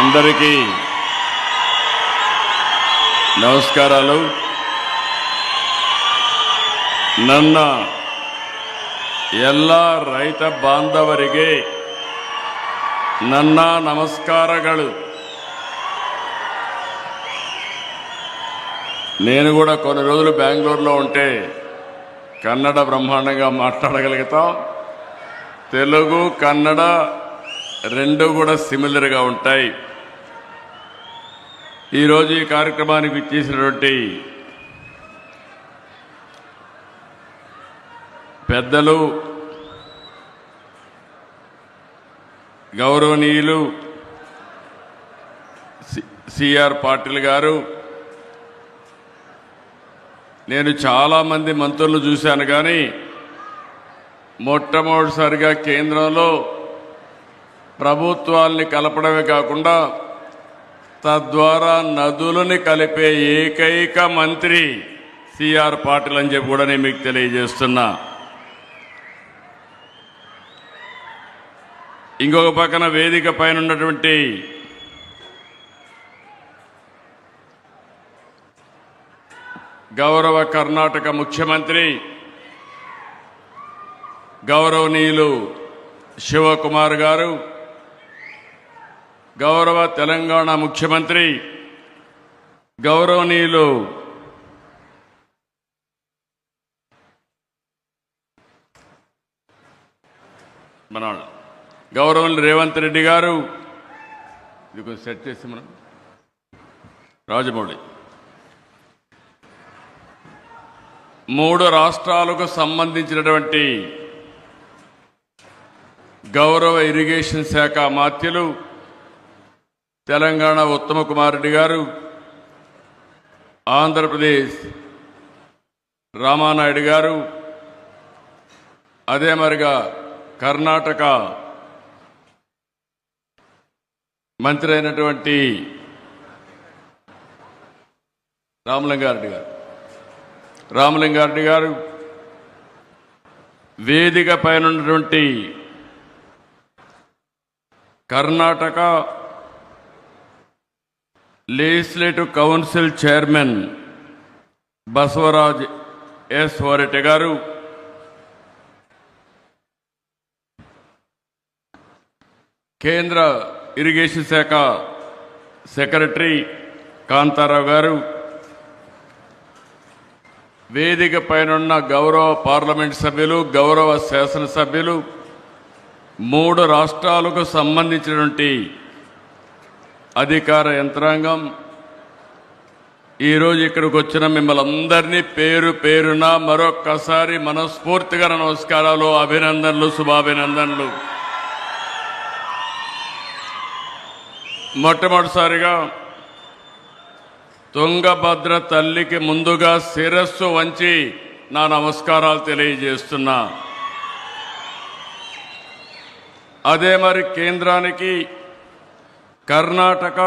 అందరికీ నమస్కారాలు. ನನ್ನ ಎಲ್ಲ ರೈತ ಬಾಂಧವರಿಗೆ ನನ್ನ ನಮಸ್ಕಾರಗಳು. నేను కూడా కొన్ని రోజులు బెంగళూరులో ఉంటే కన్నడ బ్రహ్మాండంగా మాట్లాడగలుగుతాం. తెలుగు కన్నడ రెండు కూడా సిమిలర్గా ఉంటాయి. ఈరోజు ఈ కార్యక్రమానికి ఇచ్చేసినటువంటి పెద్దలు, గౌరవనీయులు సిఆర్ పాటిల్ గారు, నేను చాలామంది మంత్రులు చూశాను, కానీ మొట్టమొదటిసారిగా కేంద్రంలో ప్రభుత్వాల్ని కలపడమే కాకుండా తద్వారా నదులని కలిపే ఏకైక మంత్రి సిఆర్ పాటిల్ అని చెప్పి కూడా నేను మీకు తెలియజేస్తున్నా. ఇంకొక పక్కన వేదిక పైన ఉన్నటువంటి గౌరవ కర్ణాటక ముఖ్యమంత్రి గౌరవనీయులు శివకుమార్ గారు, గౌరవ తెలంగాణ ముఖ్యమంత్రి గౌరవనీయులు గౌరవనీయులు రేవంత్ రెడ్డి గారు, ఇది కొంచెం సెట్ చేసి మనం రాజమౌళి, మూడు రాష్ట్రాలకు సంబంధించినటువంటి గౌరవ ఇరిగేషన్ శాఖ మాత్యులు తెలంగాణ ఉత్తమ కుమార్ రెడ్డి గారు, ఆంధ్రప్రదేశ్ రామానాయుడు గారు, అదే మరిగా కర్ణాటక మంత్రి అయినటువంటి రామలింగారెడ్డి గారు, వేదిక పైన ఉన్నటువంటి Karnataka legislative council chairman Basavaraj S Horatti గారు, కేంద్ర ఇరిగేషన్ శాఖ సెక్రటరీ కాంతారావు గారు, వేదిక పైన గౌరవ పార్లమెంట్ సభ్యులు, గౌరవ శాసనసభ్యులు, మూడు రాష్ట్రాలకు సంబంధించినటువంటి అధికార యంత్రాంగం, ఈరోజు ఇక్కడికి వచ్చిన మిమ్మల్ని అందరినీ పేరు పేరున మరొక్కసారి మనస్ఫూర్తిగా నమస్కారాలు, అభినందనలు, శుభాభినందనలు. మొట్టమొదటిసారిగా తుంగభద్ర తల్లికి ముందుగా శిరస్సు వంచి నా నమస్కారాలు తెలియజేస్తున్నా. అదే మరి కేంద్రానికి, కర్ణాటక,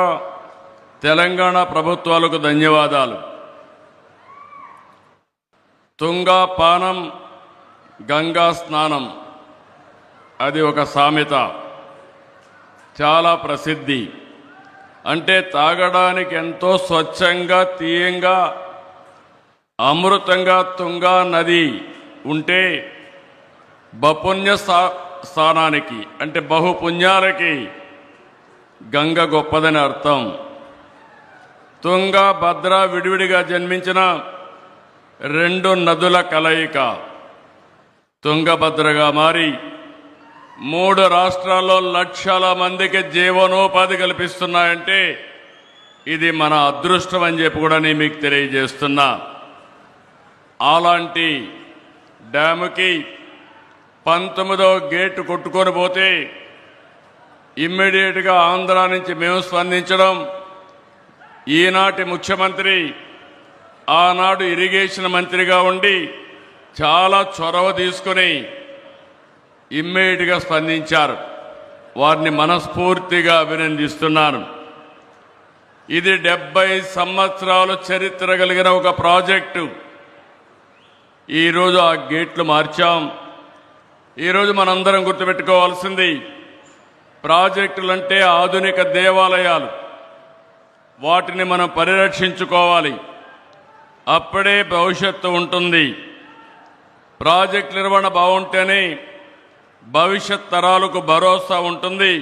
తెలంగాణ ప్రభుత్వాలకు ధన్యవాదాలు. తుంగా పానం గంగా స్నానం, అది ఒక సామెత, చాలా ప్రసిద్ధి. అంటే తాగడానికి ఎంతో స్వచ్ఛంగా, తీయంగా, అమృతంగా తుంగా నది ఉంటే బపుణ్య స్థానానికి, అంటే బహుపుణ్యాలకి గంగ గొప్పదని అర్థం. తుంగ, భద్ర విడివిడిగా జన్మించిన రెండు నదుల కలయిక తుంగభద్రగా మారి మూడు రాష్ట్రాల్లో లక్షల మందికి జీవనోపాధి కల్పిస్తున్నాయంటే ఇది మన అదృష్టం అని చెప్పి కూడా నేను మీకు తెలియజేస్తున్నా. అలాంటి డ్యాముకి 19వ గేటు కొట్టుకొని పోతే ఇమ్మీడియట్గా ఆంధ్ర నుంచి మేము స్పందించడం, ఈనాటి ముఖ్యమంత్రి ఆనాడు ఇరిగేషన్ మంత్రిగా ఉండి చాలా చొరవ తీసుకుని ఇమ్మీడియట్గా స్పందించారు. వారిని మనస్ఫూర్తిగా అభినందిస్తున్నాను. ఇది 70 సంవత్సరాల చరిత్ర కలిగిన ఒక ప్రాజెక్టు. ఈరోజు ఆ గేట్లు మార్చాం. ఈరోజు మనందరం గుర్తుపెట్టుకోవాల్సింది, ప్రాజెక్టులంటే ఆధునిక దేవాలయాలు. వాటిని మనం పరిరక్షించుకోవాలి. అప్పుడే భవిష్యత్తు ఉంటుంది. ప్రాజెక్టు నిర్వహణ బాగుంటేనే భవిష్యత్ తరాలకు భరోసా ఉంటుంది.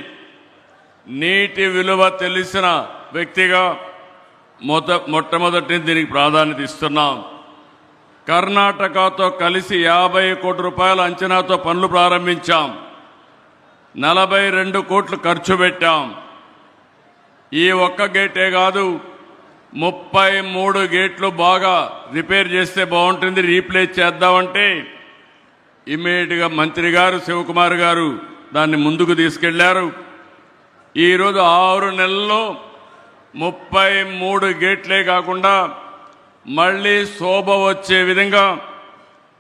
నీటి విలువ తెలిసిన వ్యక్తిగా మొట్టమొదటి దీనికి ప్రాధాన్యత ఇస్తున్నాం. కర్ణాటకతో కలిసి 50 కోట్ల రూపాయల అంచనాతో పనులు ప్రారంభించాం. 42 కోట్లు ఖర్చు పెట్టాం. ఈ ఒక్క గేటే కాదు, 33 గేట్లు బాగా రిపేర్ చేస్తే బాగుంటుంది, రీప్లేస్ చేద్దామంటే ఇమ్మీడియట్గా మంత్రి గారు శివకుమార్ గారు దాన్ని ముందుకు తీసుకెళ్లారు. ఈరోజు 6 నెలల్లో 33 గేట్లే కాకుండా మళ్ళీ శోభ వచ్చే విధంగా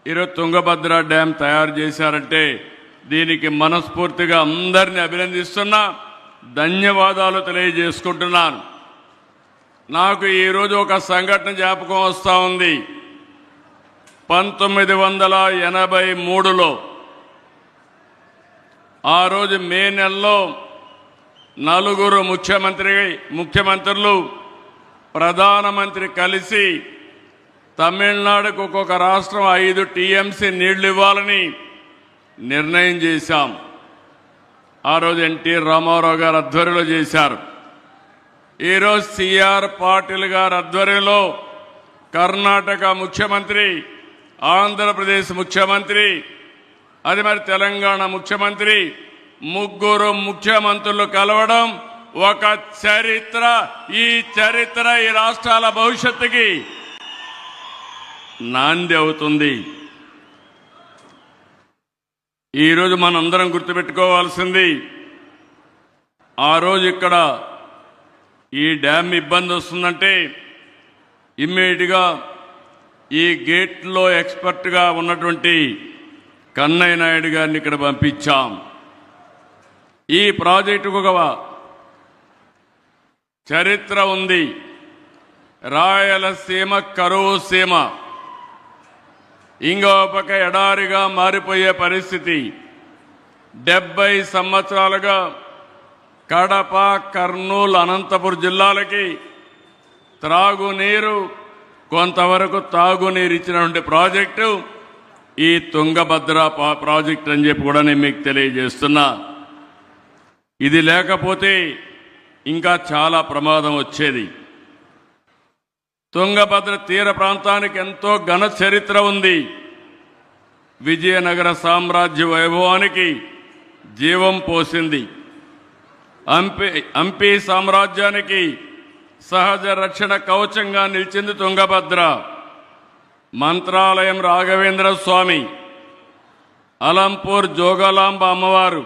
ఈరోజు తుంగభద్ర డ్యాం తయారు చేశారంటే దీనికి మనస్ఫూర్తిగా అందరినీ అభినందిస్తున్నా, ధన్యవాదాలు తెలియజేసుకుంటున్నాను. నాకు ఈరోజు ఒక సంఘటన జ్ఞాపకం వస్తూ ఉంది. 1983లో ఆ రోజు మే నెలలో 4 ముఖ్యమంత్రులు ప్రధానమంత్రి కలిసి తమిళనాడుకు ఒక్కొక్క రాష్ట్రం 5 టీఎంసీ నీళ్లు ఇవ్వాలని నిర్ణయం చేశాం. ఆ రోజు ఎన్టీ రామారావు గారు ఆధ్వర్యంలో చేశారు. ఈరోజు సిఆర్ పాటిల్ గారి ఆధ్వర్యంలో కర్ణాటక ముఖ్యమంత్రి, ఆంధ్రప్రదేశ్ ముఖ్యమంత్రి, అది మరి తెలంగాణ ముఖ్యమంత్రి, 3 ముఖ్యమంత్రులు కలవడం ఒక చరిత్ర. ఈ చరిత్ర ఈ రాష్ట్రాల భవిష్యత్తుకి నాంది అవుతుంది. ఈరోజు మనందరం గుర్తుపెట్టుకోవాల్సింది, ఆ రోజు ఇక్కడ ఈ డ్యామ్ ఇబ్బంది వస్తుందంటే ఇమ్మీడియట్గా ఈ గేట్లో ఎక్స్పర్ట్గా ఉన్నటువంటి కన్నయ్య నాయుడు గారిని ఇక్కడ పంపించాం. ఈ ప్రాజెక్టుకు ఒక చరిత్ర ఉంది. రాయలసీమ కరువు సీమ, ఇంకో పక్క ఎడారిగా మారిపోయే పరిస్థితి. 70 సంవత్సరాలుగా కడప, కర్నూలు, అనంతపురం జిల్లాలకి త్రాగునీరు, కొంతవరకు తాగునీరు ఇచ్చినటువంటి ప్రాజెక్టు ఈ తుంగభద్ర ప్రాజెక్ట్ అని చెప్పి కూడా నేను మీకు తెలియజేస్తున్నా. ఇది లేకపోతే ఇంకా చాలా ప్రమాదం వచ్చేది. తుంగభద్ర తీర ప్రాంతానికి ఎంతో ఘన చరిత్ర ఉంది. విజయనగర సామ్రాజ్య వైభవానికి జీవం పోసింది. హంపి సామ్రాజ్యానికి సహజ రక్షణ కవచంగా నిలిచింది తుంగభద్ర. మంత్రాలయం రాఘవేంద్ర స్వామి, అలంపూర్ జోగాలాంబ అమ్మవారు,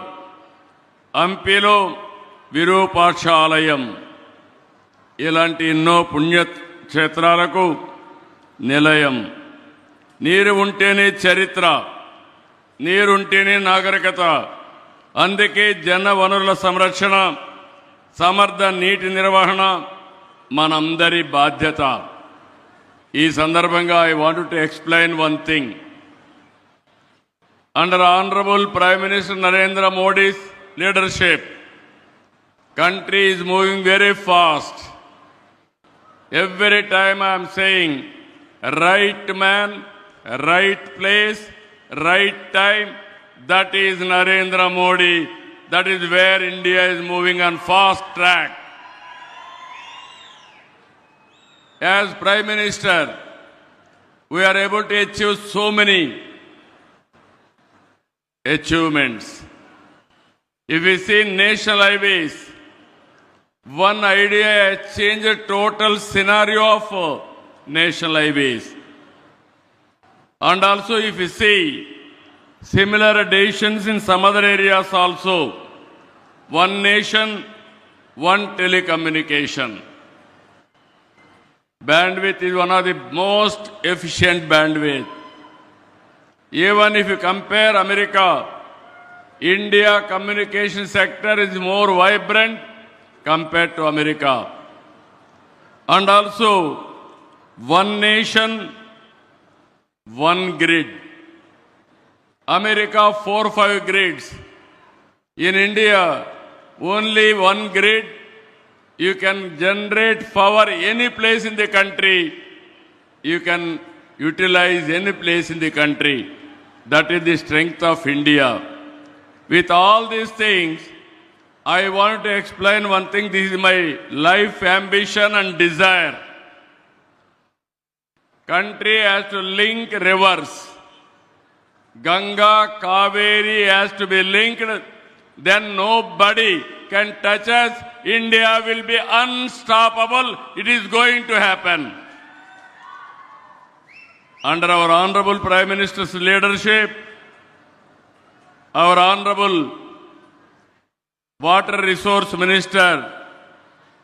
హంపిలో విరూపాక్ష ఆలయం, ఇలాంటి ఎన్నో పుణ్యక్షేత్రాలకు నిలయం. నీరు ఉంటేనే చరిత్ర, నీరుంటేనే నాగరికత. అందుకే జన వనరుల సంరక్షణ, సమర్థ నీటి నిర్వహణ మనందరి బాధ్యత. ఈ సందర్భంగా I want to explain one thing. Under honourable prime minister Narendra Modi's leadership, country is moving very fast. Every time I am saying right man, right place, right time, that is Narendra Modi. That is where India is moving on fast track. As Prime Minister, we are able to achieve so many achievements. If we see national highways, one idea has changed the total scenario of national highways. And also if we see similar additions in some other areas also, one nation, one telecommunication. Bandwidth is one of the most efficient bandwidth. Even if you compare America, India communication sector is more vibrant compared to America. And also, one nation, one grid. America 4-5 grids. In India, only one grid, you can generate power any place in the country. You can utilize any place in the country. That is the strength of India. With all these things, I want to explain one thing. This is my life ambition and desire. Country has to link rivers. Ganga, Kaveri has to be linked. Then nobody can touch us. India will be unstoppable. It is going to happen. Under our Honorable Prime Minister's leadership, our Honorable Water Resource Minister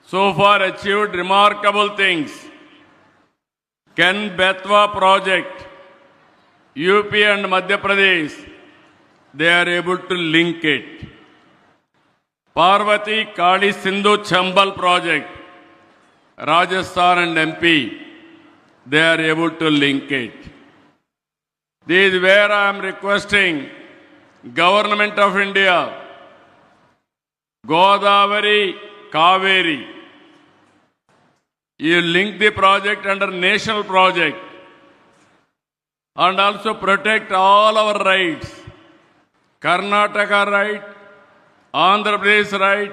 so far achieved remarkable things. Ken Betwa project, UP and Madhya Pradesh, they are able to link it. Parvati Kali Sindhu Chambal project, Rajasthan and MP, they are able to link it. This is where I am requesting Government of India, Godavari, Kaveri, you link the project under national project and also protect all our rights. Karnataka right, Andhra Pradesh right,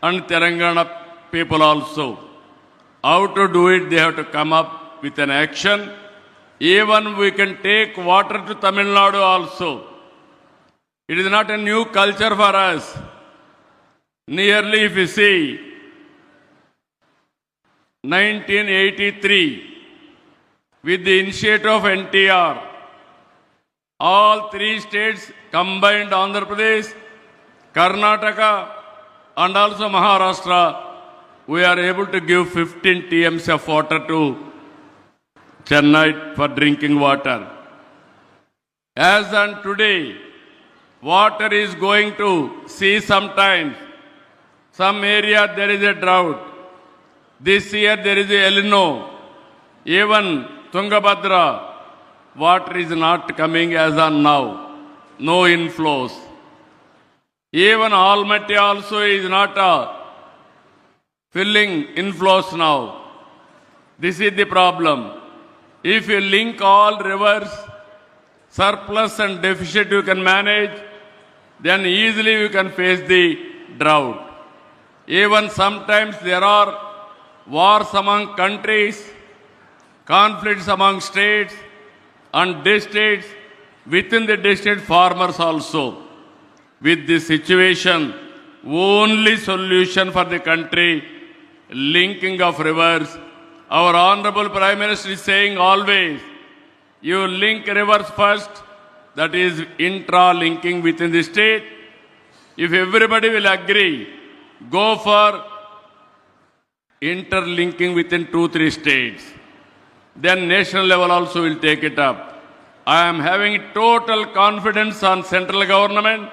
and Telangana people also. How to do it, they have to come up with an action. Even we can take water to Tamil Nadu also. It is not a new culture for us. Nearly, if you see, 1983, with the initiative of NTR, all three states combined, Andhra Pradesh, Karnataka, and also Maharashtra, we are able to give 15 TMs of water to Chennai for drinking water. As on today, water is going to see sometimes. Some area there is a drought. This year there is a El Nino. Even Tungabhadra, water is not coming as on now. No inflows. Even Almaty also is not filling inflows now. This is the problem. If you link all rivers, surplus and deficit you can manage, then easily you can face the drought. Even sometimes there are wars among countries, conflicts among states and districts, within the district farmers also. With this situation, only solution for the country, linking of rivers. Our Honorable Prime Minister is saying always, you link rivers first, that is intra-linking within the state. If everybody will agree, go for interlinking within 2-3 states. Then national level also will take it up. I am having total confidence on central government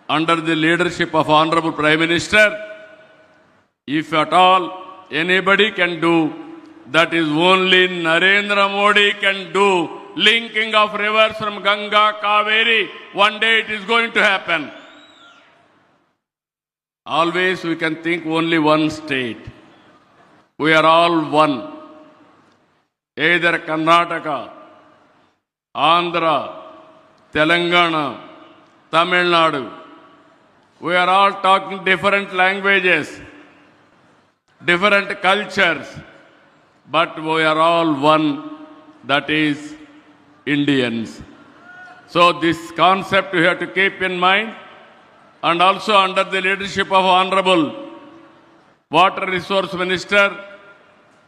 under the leadership of Honorable Prime Minister. If at all anybody can do, that is only Narendra Modi can do. Linking of rivers from Ganga, Kaveri, one day it is going to happen. Always we can think only one state. We are all one. Either Karnataka, Andhra, Telangana, Tamil Nadu. We are all talking different languages, different cultures, but we are all one, that is Indians. So this concept you have to keep in mind, and also under the leadership of Honorable Water Resource Minister,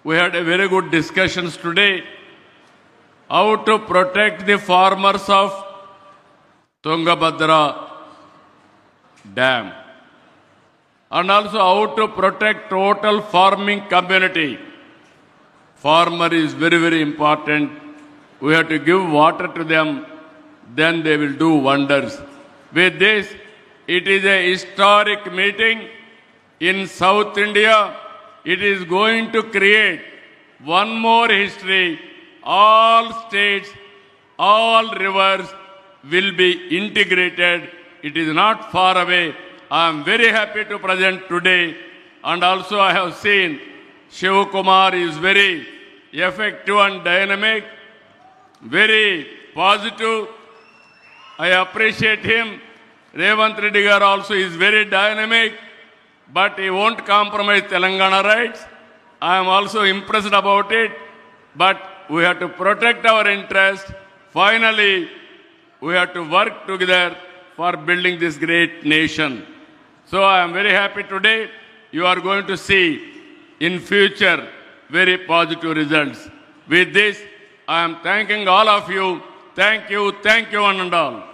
we had a very good discussions today, how to protect the farmers of Tungabhadra Dam, and also how to protect total farming community. Farmer is very, very important. We have to give water to them, then they will do wonders. With this, it is a historic meeting in South India. It is going to create one more history. All states, all rivers will be integrated. It is not far away. I am very happy to present today, and also I have seen Shiv Kumar is very effective and dynamic, very positive. I appreciate him. Revant Reddy garu also is very dynamic, but he won't compromise Telangana rights. I am also impressed about it, but we have to protect our interest. Finally, we have to work together for building this great nation. So I am very happy today. You are going to see in future very positive results. With this, I am thanking all of you. Thank you, one and all.